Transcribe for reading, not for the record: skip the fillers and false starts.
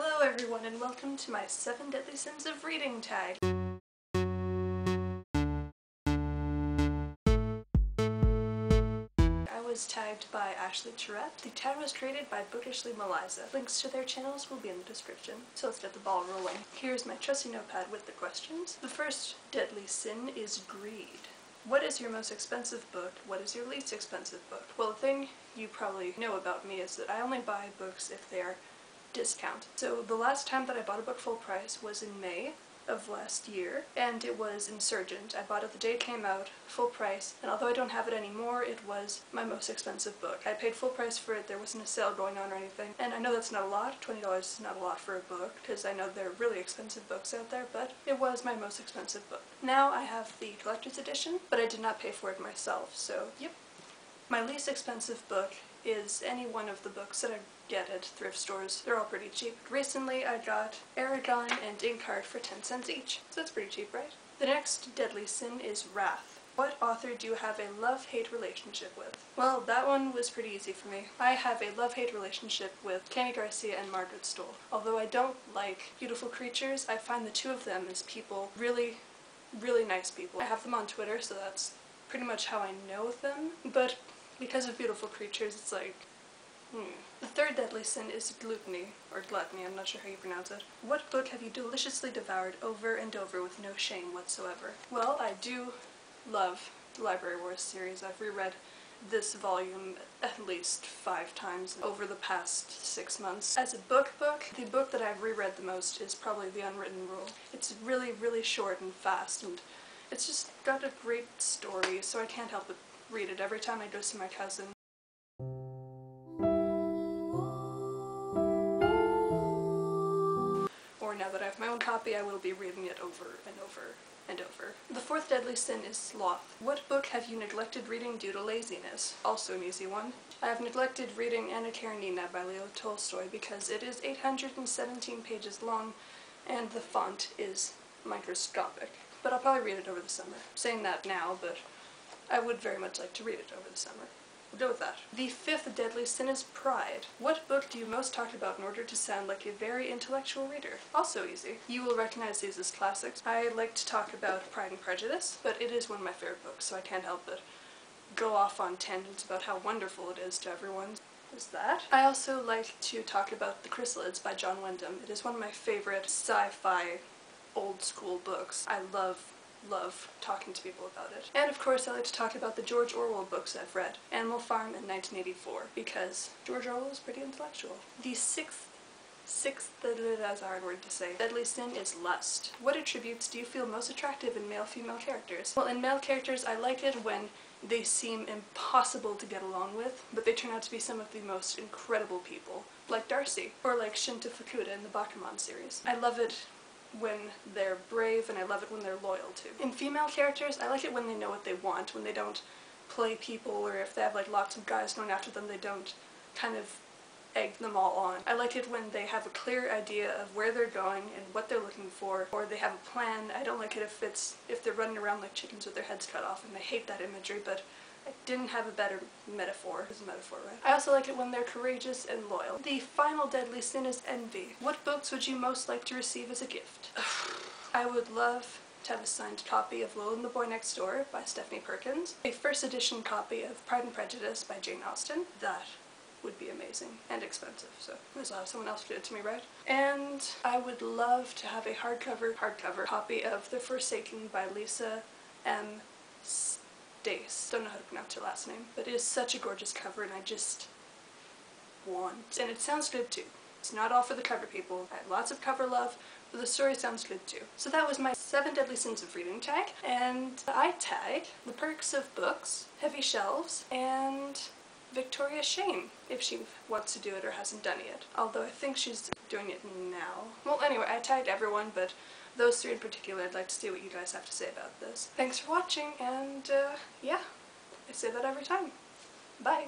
Hello everyone and welcome to my 7 Deadly Sins of Reading tag. I was tagged by Ashley Tourette. The tag was created by Bookishly Meliza. Links to their channels will be in the description. So let's get the ball rolling. Here's my trusty notepad with the questions. The first deadly sin is greed. What is your most expensive book? What is your least expensive book? Well, the thing you probably know about me is that I only buy books if they are discount. So the last time that I bought a book full price was in May of last year, and it was Insurgent. I bought it the day it came out, full price, and although I don't have it anymore, it was my most expensive book. I paid full price for it, there wasn't a sale going on or anything, and I know that's not a lot, $20 is not a lot for a book, because I know there are really expensive books out there, but it was my most expensive book. Now I have the collector's edition, but I did not pay for it myself, so yep. My least expensive book is any one of the books that I get at thrift stores. They're all pretty cheap. Recently I got Aragon and Inkheart for 10 cents each, so that's pretty cheap, right? The next deadly sin is wrath. What author do you have a love-hate relationship with? Well, that one was pretty easy for me. I have a love-hate relationship with Candy Garcia and Margaret Stohl. Although I don't like Beautiful Creatures, I find the two of them as people really nice people. I have them on Twitter, so that's pretty much how I know them, but because of Beautiful Creatures, it's like, The third deadly sin is gluttony, or gluttony, I'm not sure how you pronounce it. What book have you deliciously devoured over and over with no shame whatsoever? Well, I do love the Library Wars series. I've reread this volume at least 5 times over the past 6 months. As a book, the book that I've reread the most is probably The Unwritten Rule. It's really short and fast, and it's just got a great story, so I can't help but read it every time I go see my cousin. Or now that I have my own copy, I will be reading it over and over and over. The fourth deadly sin is sloth. What book have you neglected reading due to laziness? Also an easy one. I have neglected reading Anna Karenina by Leo Tolstoy because it is 817 pages long and the font is microscopic. But I'll probably read it over the summer. I'm saying that now, but I would very much like to read it over the summer. We'll go with that. The fifth deadly sin is pride. What book do you most talk about in order to sound like a very intellectual reader? Also easy. You will recognize these as classics. I like to talk about Pride and Prejudice, but it is one of my favorite books, so I can't help but go off on tangents about how wonderful it is to everyone. Is that? I also like to talk about The Chrysalids by John Wyndham. It is one of my favorite sci-fi old school books. I love talking to people about it. And of course I like to talk about the George Orwell books I've read. Animal Farm and 1984, because George Orwell is pretty intellectual. The sixth, that's a hard word to say, deadly sin is lust. What attributes do you feel most attractive in male-female characters? Well, in male characters I like it when they seem impossible to get along with, but they turn out to be some of the most incredible people, like Darcy, or like Shinta Fukuda in the Bakuman series. I love it when they're brave, and I love it when they're loyal too. In female characters, I like it when they know what they want, when they don't play people, or if they have like lots of guys going after them, they don't kind of egg them all on. I like it when they have a clear idea of where they're going and what they're looking for, or they have a plan. I don't like it if they're running around like chickens with their heads cut off, and I hate that imagery, but I didn't have a better metaphor. It's a metaphor, right? I also like it when they're courageous and loyal. The final deadly sin is envy. What books would you most like to receive as a gift? I would love to have a signed copy of Lola and the Boy Next Door by Stephanie Perkins, a first edition copy of Pride and Prejudice by Jane Austen. That would be amazing and expensive, so I'll have someone else do it to me, right? And I would love to have a hardcover copy of The Forsaken by Lisa M. Dace. Don't know how to pronounce her last name, but it is such a gorgeous cover, and I just want. And it sounds good too. It's not all for the cover people. I have lots of cover love, but the story sounds good too. So that was my 7 deadly sins of reading tag, and I tag The Perks of Books, Heavy Shelves, and Victoria Shane, if she wants to do it or hasn't done it yet. Although I think she's doing it now. Well, anyway, I tagged everyone, but those 3 in particular, I'd like to see what you guys have to say about this. Thanks for watching, and yeah, I say that every time. Bye!